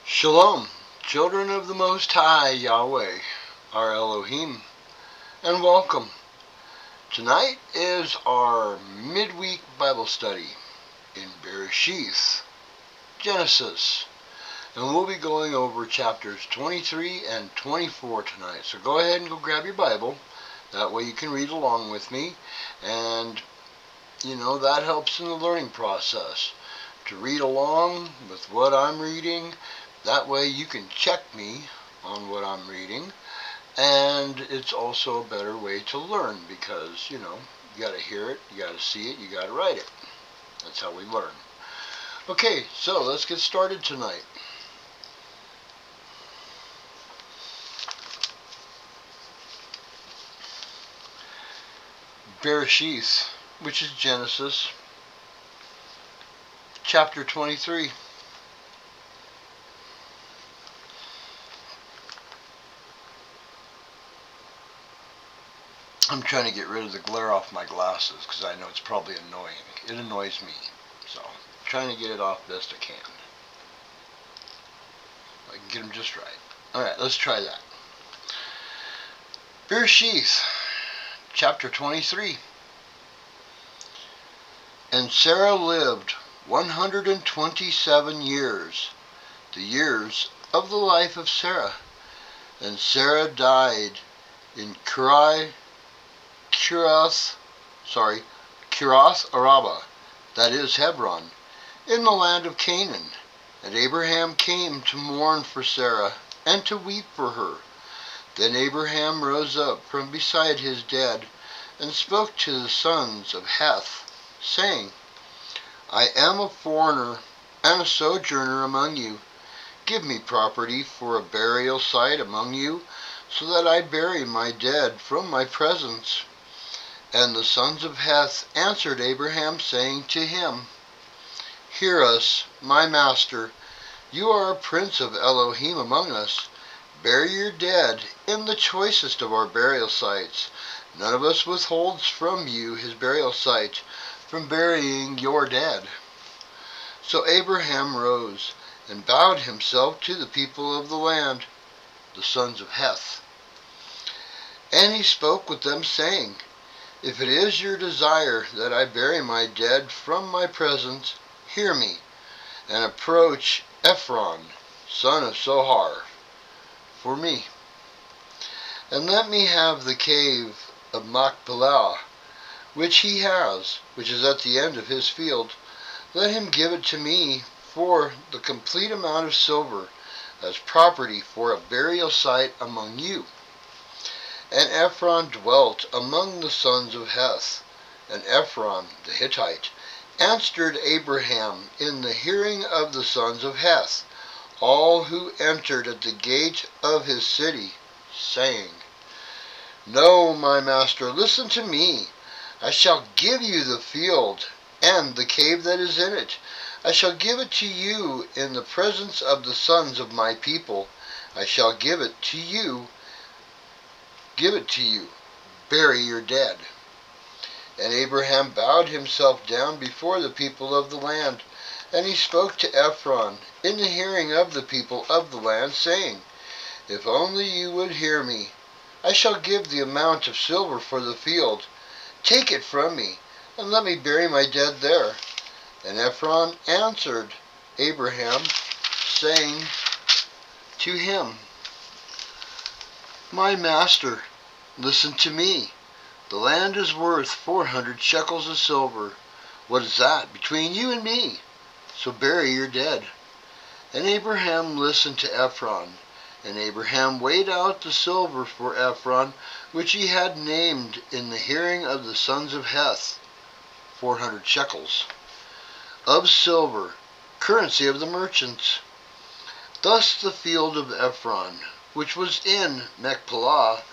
Shalom, children of the Most High Yahweh, our Elohim, and welcome. Tonight is our midweek Bible study in Bereshith, Genesis, and we'll be going over chapters 23 and 24 tonight. So go ahead and go grab your Bible. That way you can read along with me, and that helps in the learning process. To read along with what I'm reading, that way you can check me on what I'm reading, and it's also a better way to learn because, you got to hear it, you got to see it, you got to write it. That's how we learn. Okay, so let's get started tonight. Bereshith, which is Genesis, chapter 23. I'm trying to get rid of the glare off my glasses because I know it's probably annoying. It annoys me. So, I'm trying to get it off best I can. I can get them just right. Alright, let's try that. Bereshith, chapter 23. And Sarah lived 127 years, the years of the life of Sarah. And Sarah died in Kirath Araba, that is Hebron, in the land of Canaan. And Abraham came to mourn for Sarah, and to weep for her. Then Abraham rose up from beside his dead, and spoke to the sons of Heth, saying, I am a foreigner and a sojourner among you. Give me property for a burial site among you, so that I bury my dead from my presence. And the sons of Heth answered Abraham, saying to him, Hear us, my master, you are a prince of Elohim among us. Bury your dead in the choicest of our burial sites. None of us withholds from you his burial site, from burying your dead. So Abraham rose, and bowed himself to the people of the land, the sons of Heth. And he spoke with them, saying, If it is your desire that I bury my dead from my presence, hear me, and approach Ephron, son of Zohar, for me. And let me have the cave of Machpelah, which he has, which is at the end of his field. Let him give it to me for the complete amount of silver, as property for a burial site among you. And Ephron dwelt among the sons of Heth. And Ephron the Hittite answered Abraham in the hearing of the sons of Heth, all who entered at the gate of his city, saying, No, my master, listen to me. I shall give you the field and the cave that is in it. I shall give it to you in the presence of the sons of my people. I shall give it to you. Bury your dead. And Abraham bowed himself down before the people of the land. And he spoke to Ephron in the hearing of the people of the land, saying, If only you would hear me, I shall give the amount of silver for the field. Take it from me, and let me bury my dead there. And Ephron answered Abraham, saying to him, My master, listen to me. The land is worth 400 shekels of silver. What is that between you and me? So bury your dead. And Abraham listened to Ephron. And Abraham weighed out the silver for Ephron, which he had named in the hearing of the sons of Heth, 400 shekels of silver, currency of the merchants. Thus the field of Ephron, which was in Machpelah,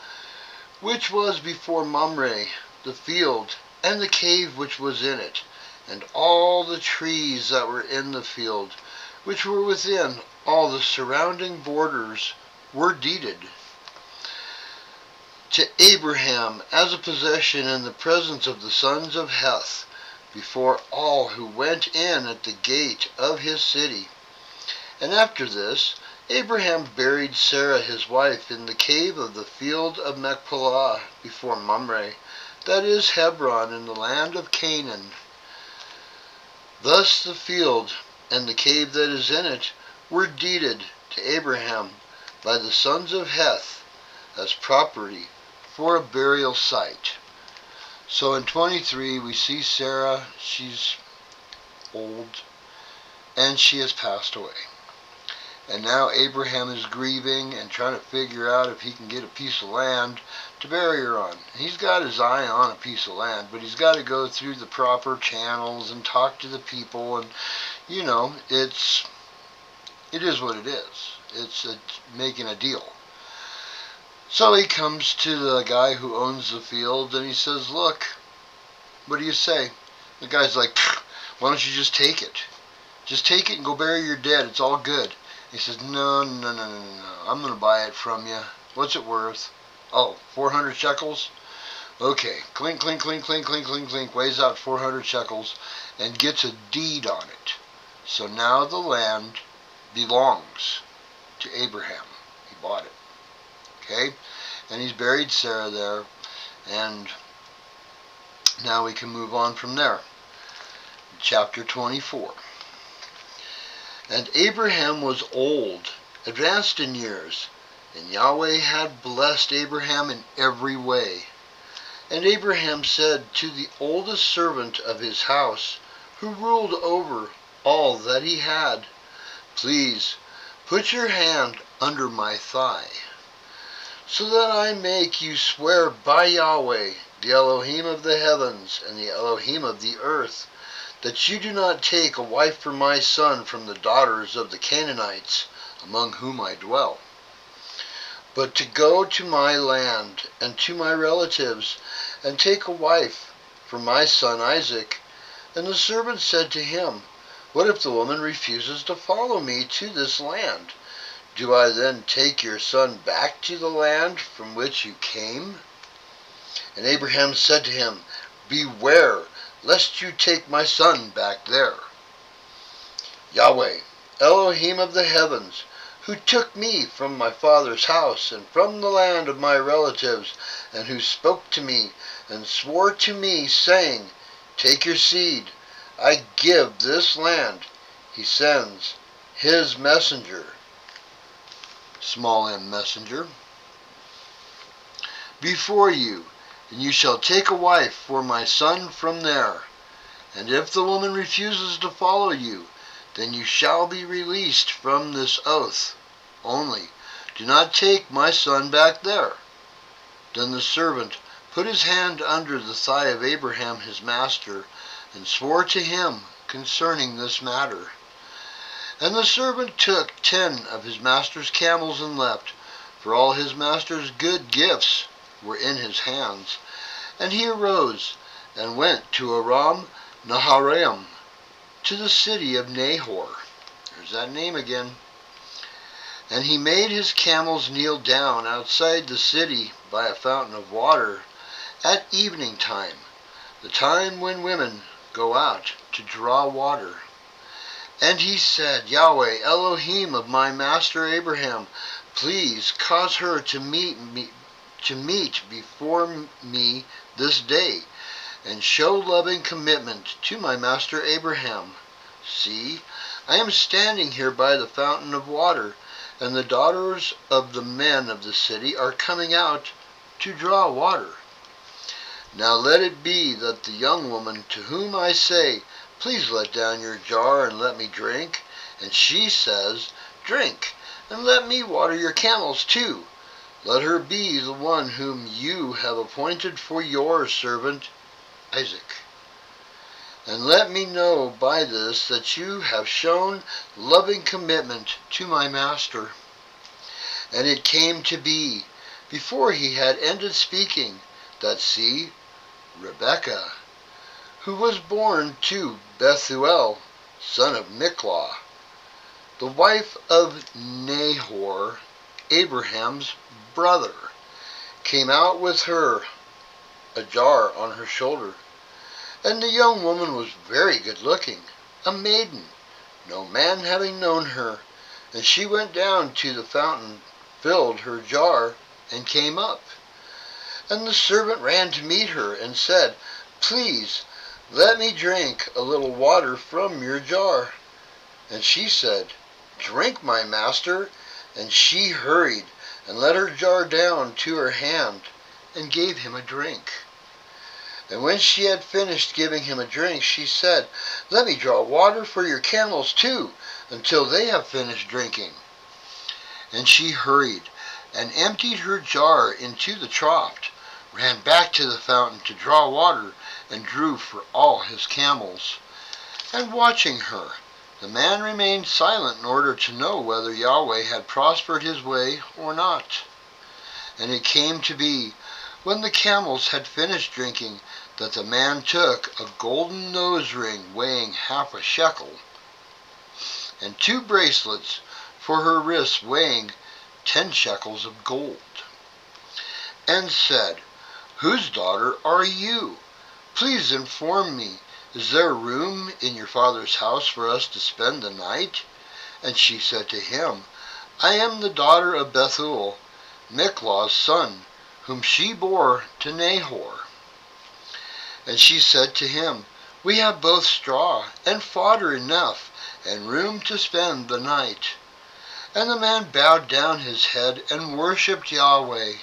which was before Mamre, the field, and the cave which was in it, and all the trees that were in the field, which were within all the surrounding borders, were deeded to Abraham as a possession in the presence of the sons of Heth, before all who went in at the gate of his city. And after this, Abraham buried Sarah his wife in the cave of the field of Machpelah before Mamre, that is Hebron, in the land of Canaan. Thus the field and the cave that is in it were deeded to Abraham by the sons of Heth as property for a burial site. So in 23 we see Sarah, she's old, and she has passed away. And now Abraham is grieving and trying to figure out if he can get a piece of land to bury her on. He's got his eye on a piece of land, but he's got to go through the proper channels and talk to the people, and it is what it is. It's making a deal. So he comes to the guy who owns the field and he says, "Look, what do you say?" The guy's like, "Why don't you just take it? Just take it and go bury your dead. It's all good." He says, No. I'm going to buy it from you. What's it worth? Oh, 400 shekels? Okay. Clink, clink, clink, clink, clink, clink, clink. Weighs out 400 shekels and gets a deed on it. So now the land belongs to Abraham. He bought it. Okay? And he's buried Sarah there. And now we can move on from there. Chapter 24. And Abraham was old, advanced in years, and Yahweh had blessed Abraham in every way. And Abraham said to the oldest servant of his house, who ruled over all that he had, "Please put your hand under my thigh, so that I make you swear by Yahweh, the Elohim of the heavens and the Elohim of the earth, that you do not take a wife for my son from the daughters of the Canaanites, among whom I dwell, but to go to my land and to my relatives, and take a wife for my son Isaac." And the servant said to him, "What if the woman refuses to follow me to this land? Do I then take your son back to the land from which you came?" And Abraham said to him, "Beware, lest you take my son back there. Yahweh, Elohim of the heavens, who took me from my father's house and from the land of my relatives, and who spoke to me and swore to me, saying, 'Take your seed, I give this land,' he sends his messenger," small m messenger, "before you, and you shall take a wife for my son from there. And if the woman refuses to follow you, then you shall be released from this oath. Only do not take my son back there." Then the servant put his hand under the thigh of Abraham his master, and swore to him concerning this matter. And the servant took 10 of his master's camels and left, for all his master's good gifts were in his hands. And he arose and went to Aram Naharaim, to the city of Nahor. There's that name again. And he made his camels kneel down outside the city by a fountain of water at evening time, the time when women go out to draw water. And he said, "Yahweh, Elohim of my master Abraham, please cause her to meet before me this day, and show loving commitment to my master Abraham. See, I am standing here by the fountain of water, and the daughters of the men of the city are coming out to draw water. Now let it be that the young woman to whom I say, 'Please let down your jar and let me drink,' and she says, 'Drink, and let me water your camels too,' let her be the one whom you have appointed for your servant Isaac. And let me know by this that you have shown loving commitment to my master." And it came to be, before he had ended speaking, that see, Rebekah, who was born to Bethuel, son of Miklah, the wife of Nahor, Abraham's brother, came out with her, a jar on her shoulder. And the young woman was very good looking, a maiden, no man having known her, And she went down to the fountain, filled her jar, and came up. And the servant ran to meet her, and said, "Please, let me drink a little water from your jar." And she said, "Drink, my master." And she hurried, and let her jar down to her hand, and gave him a drink. And when she had finished giving him a drink, she said, "Let me draw water for your camels too, until they have finished drinking." And she hurried, and emptied her jar into the trough, ran back to the fountain to draw water, and drew for all his camels. And watching her, the man remained silent in order to know whether Yahweh had prospered his way or not. And it came to be, when the camels had finished drinking, that the man took a golden nose ring weighing half a shekel, and 2 bracelets for her wrists weighing 10 shekels of gold, and said, "Whose daughter are you? Please inform me, is there room in your father's house for us to spend the night?" And she said to him, "I am the daughter of Bethuel, Miklah's son, whom she bore to Nahor." And she said to him, "We have both straw and fodder enough, and room to spend the night." And the man bowed down his head and worshipped Yahweh.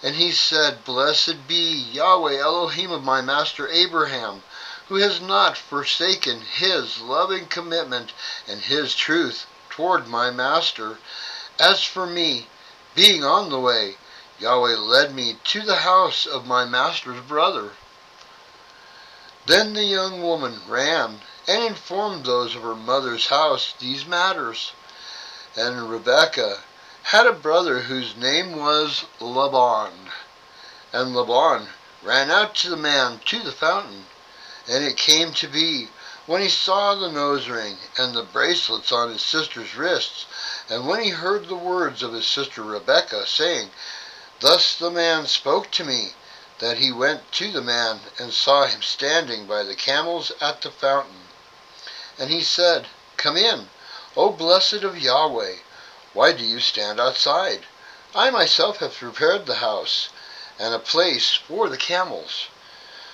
And he said, "Blessed be Yahweh Elohim of my master Abraham, who has not forsaken his loving commitment and his truth toward my master. As for me, being on the way, Yahweh led me to the house of my master's brother." Then the young woman ran and informed those of her mother's house these matters. And Rebekah had a brother whose name was Laban. And Laban ran out to the man to the fountain. And it came to be, when he saw the nose ring and the bracelets on his sister's wrists, and when he heard the words of his sister Rebekah, saying, "Thus the man spoke to me," that he went to the man and saw him standing by the camels at the fountain. And he said, "Come in, O blessed of Yahweh. Why do you stand outside? I myself have prepared the house, and a place for the camels."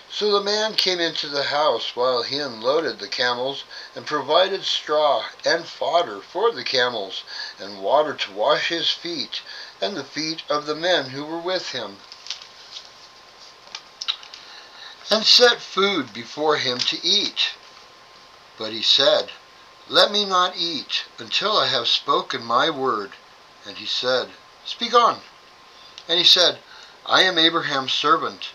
So the man came into the house while he unloaded the camels, and provided straw and fodder for the camels, and water to wash his feet and the feet of the men who were with him, and set food before him to eat. But he said, "Let me not eat until I have spoken my word." And he said, "Speak on." And he said, "I am Abraham's servant,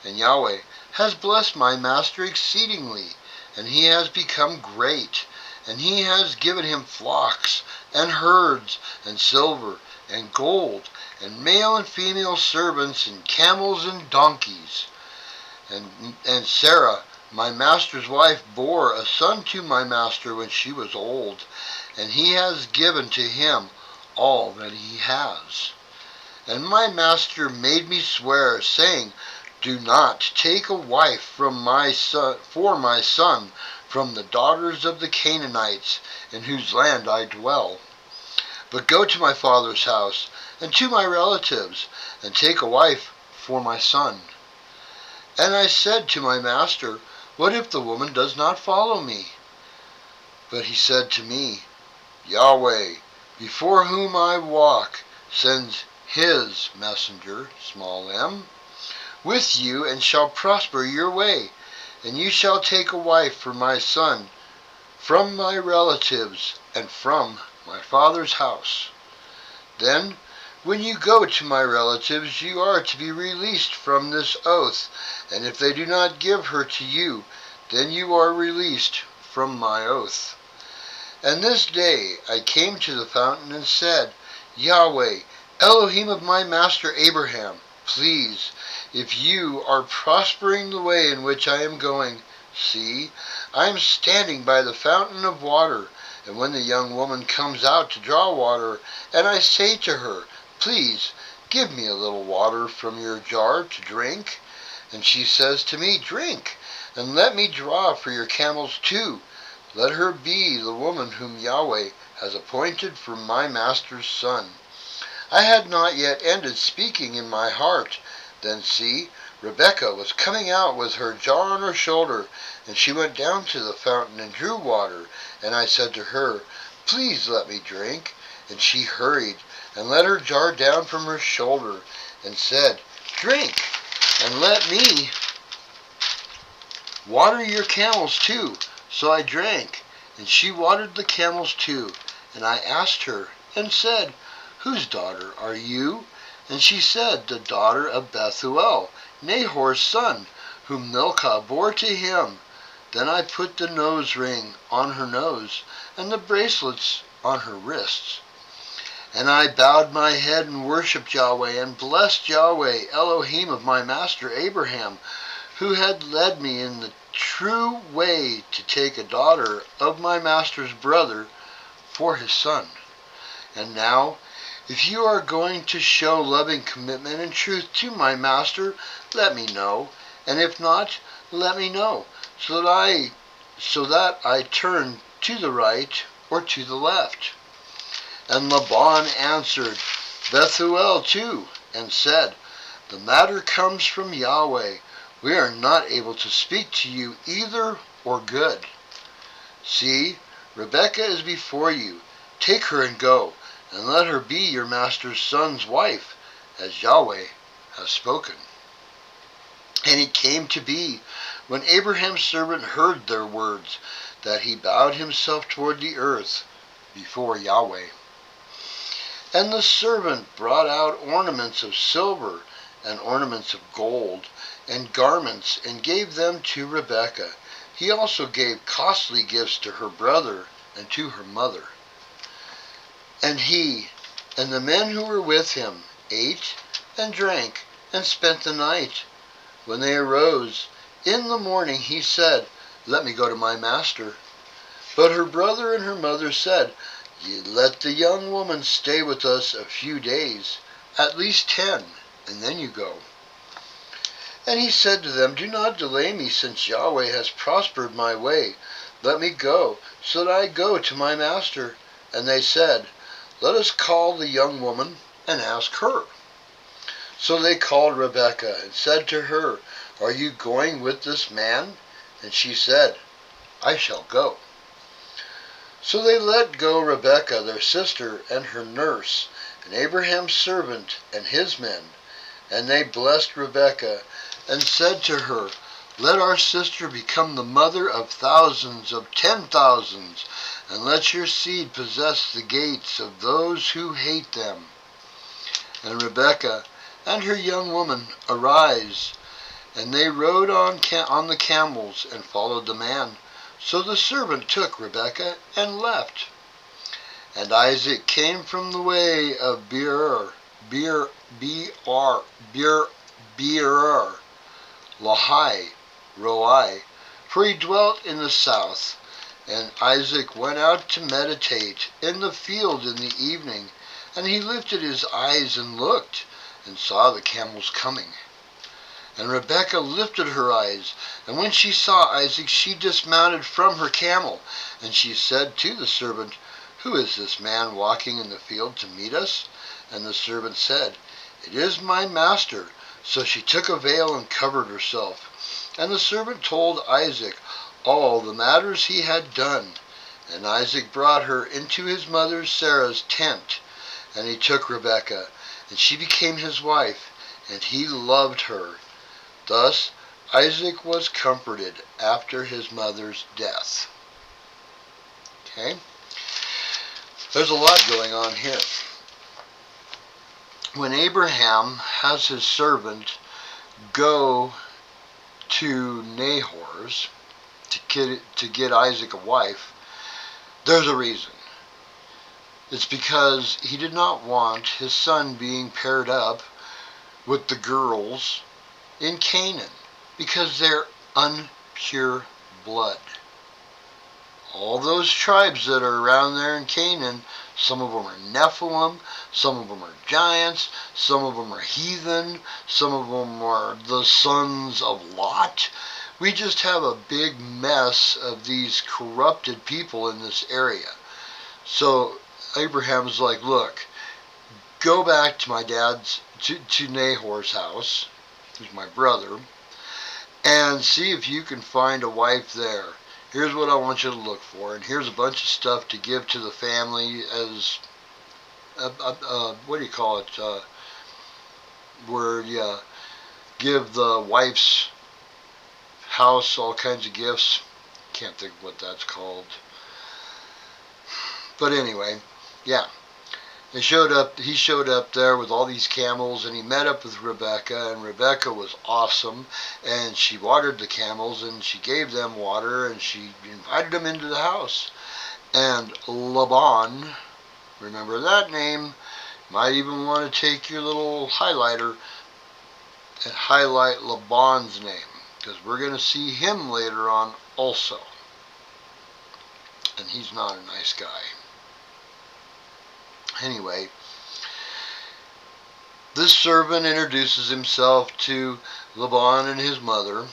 and Yahweh has blessed my master exceedingly, and he has become great, and he has given him flocks and herds and silver and gold and male and female servants and camels and donkeys. And Sarah, my master's wife, bore a son to my master when she was old, and he has given to him all that he has. And my master made me swear, saying, 'Do not take a wife for my son from the daughters of the Canaanites, in whose land I dwell, but go to my father's house and to my relatives, and take a wife for my son.' And I said to my master, 'What if the woman does not follow me?' But he said to me, 'Yahweh, before whom I walk, sends his messenger, small m, with you, and shall prosper your way, and you shall take a wife for my son from my relatives and from my father's house. Then, when you go to my relatives, you are to be released from this oath, and if they do not give her to you, then you are released from my oath.' And this day I came to the fountain and said, 'Yahweh, Elohim of my master Abraham, please, if you are prospering the way in which I am going, see, I am standing by the fountain of water, and when the young woman comes out to draw water, and I say to her, "Please, give me a little water from your jar to drink," and she says to me, "Drink, and let me draw for your camels too," let her be the woman whom Yahweh as appointed for my master's son. I had not yet ended speaking in my heart. Then see, Rebekah was coming out with her jar on her shoulder, and she went down to the fountain and drew water. And I said to her, Please let me drink. And she hurried and let her jar down from her shoulder, and said, Drink, and let me water your camels too. So I drank, and she watered the camels too. And I asked her, and said, Whose daughter are you? And she said, The daughter of Bethuel, Nahor's son, whom Milcah bore to him. Then I put the nose ring on her nose, and the bracelets on her wrists. And I bowed my head and worshipped Yahweh, and blessed Yahweh, Elohim of my master Abraham, who had led me in the true way to take a daughter of my master's brother for his son. And now, if you are going to show loving commitment and truth to my master, let me know, and if not, let me know, so that I turn to the right or to the left. And Laban answered Bethuel too, and said, The matter comes from Yahweh. We are not able to speak to you either or good. See, Rebekah is before you. Take her and go, and let her be your master's son's wife, as Yahweh has spoken. And it came to be, when Abraham's servant heard their words, that he bowed himself toward the earth before Yahweh. And the servant brought out ornaments of silver and ornaments of gold and garments, and gave them to Rebekah. He also gave costly gifts to her brother and to her mother. And he and the men who were with him ate and drank and spent the night. When they arose in the morning, he said, Let me go to my master. But her brother and her mother said, Let the young woman stay with us a few days, at least 10, and then you go. And he said to them, Do not delay me, since Yahweh has prospered my way. Let me go, so that I go to my master. And they said, Let us call the young woman and ask her. So they called Rebekah and said to her, Are you going with this man? And she said, I shall go. So they let go Rebekah, their sister, and her nurse, and Abraham's servant and his men. And they blessed Rebekah, and said to her, Let our sister become the mother of thousands, of 10,000s, and let your seed possess the gates of those who hate them. And Rebekah and her young woman arise, and they rode on the camels and followed the man. So the servant took Rebekah and left. And Isaac came from the way of Beer, Lahai, Roi, for he dwelt in the south. And Isaac went out to meditate in the field in the evening, and he lifted his eyes and looked, and saw the camels coming. And Rebekah lifted her eyes, and when she saw Isaac, she dismounted from her camel. And she said to the servant, Who is this man walking in the field to meet us? And the servant said, It is my master. So she took a veil and covered herself. And the servant told Isaac all the matters he had done. And Isaac brought her into his mother Sarah's tent. And he took Rebekah, and she became his wife, and he loved her. Thus Isaac was comforted after his mother's death. Okay? There's a lot going on here. When Abraham has his servant go to Nahor's to get Isaac a wife, there's a reason. It's because he did not want his son being paired up with the girls in Canaan, because they're unpure blood. All those tribes that are around there in Canaan, some of them are Nephilim, some of them are giants, some of them are heathen, some of them are the sons of Lot. We just have a big mess of these corrupted people in this area. So Abraham's like, look, go back to my dad's, to Nahor's house, who's my brother, and see if you can find a wife there. Here's what I want you to look for, and here's a bunch of stuff to give to the family as, what do you call it, where you give the wife's house all kinds of gifts. Can't think of what that's called. But anyway, yeah. He showed up there with all these camels, and he met up with Rebecca, and Rebecca was awesome, and she watered the camels, and she gave them water, and she invited them into the house. And Laban, remember that name, might even want to take your little highlighter and highlight Laban's name, because we're going to see him later on also. And he's not a nice guy. Anyway, this servant introduces himself to Laban and his mother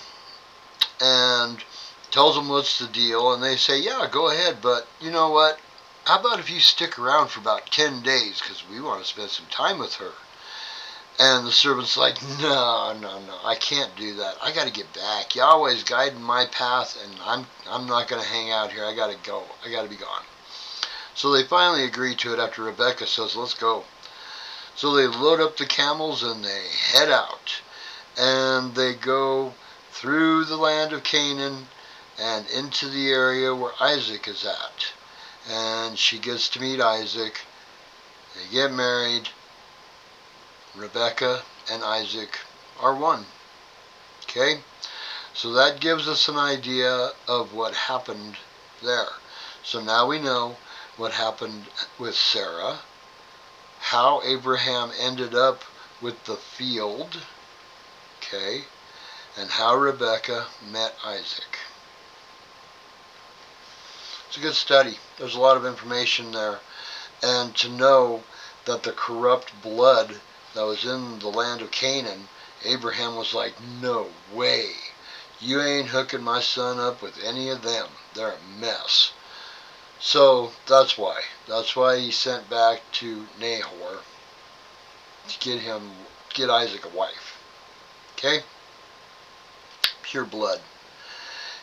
and tells them what's the deal, and they say, yeah, go ahead, but you know what? How about if you stick around for about 10 days, because we want to spend some time with her. And the servant's like, no, I can't do that. I got to get back. Yahweh's guiding my path, and I'm not going to hang out here. I got to go. I got to be gone. So they finally agree to it after Rebecca says, let's go. So they load up the camels and they head out. And they go through the land of Canaan and into the area where Isaac is at. And she gets to meet Isaac. They get married. Rebecca and Isaac are one. Okay? So that gives us an idea of what happened there. So now we know what happened with Sarah, how Abraham ended up with the field, okay, and how Rebecca met Isaac. It's a good study. There's a lot of information there. And to know that the corrupt blood that was in the land of Canaan, Abraham was like, no way. You ain't hooking my son up with any of them. They're a mess. So that's why. That's why he sent back to Nahor to get Isaac a wife. Okay? Pure blood.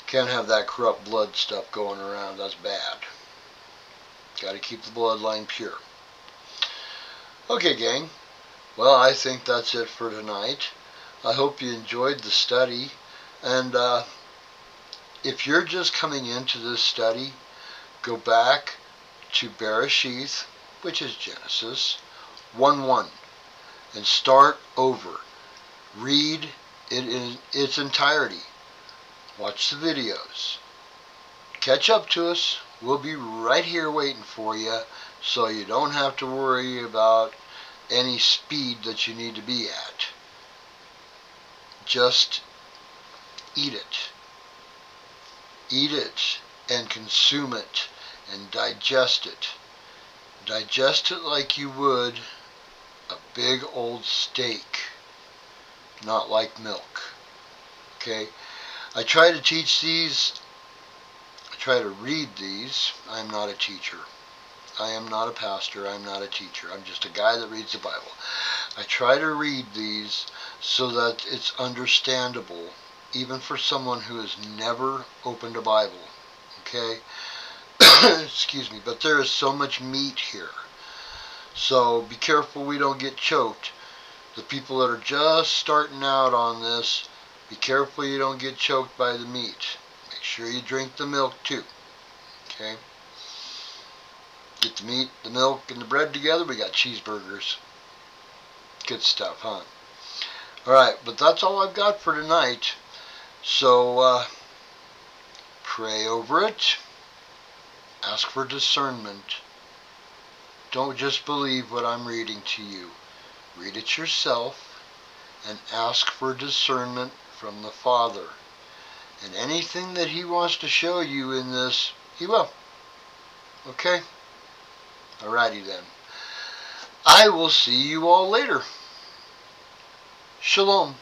Can't have that corrupt blood stuff going around. That's bad. Got to keep the bloodline pure. Okay, gang. Well, I think that's it for tonight. I hope you enjoyed the study. And if you're just coming into this study, go back to Bereshith, which is Genesis 1:1, and start over. Read it in its entirety. Watch the videos. Catch up to us. We'll be right here waiting for you, so you don't have to worry about any speed that you need to be at. Just eat it. Eat it and consume it and digest it. Digest it like you would a big old steak, not like milk. Okay? I try to teach these, I try to read these. I'm not a teacher. I am not a pastor. I'm not a teacher. I'm just a guy that reads the Bible. I try to read these so that it's understandable, even for someone who has never opened a Bible. Okay? Excuse me, but there is so much meat here. So be careful we don't get choked. The people that are just starting out on this, be careful you don't get choked by the meat. Make sure you drink the milk too. Okay? Get the meat, the milk, and the bread together, we got cheeseburgers. Good stuff, huh? Alright, but that's all I've got for tonight. So, pray over it. Ask for discernment. Don't just believe what I'm reading to you. Read it yourself and ask for discernment from the Father. And anything that He wants to show you in this, He will. Okay? Alrighty then. I will see you all later. Shalom.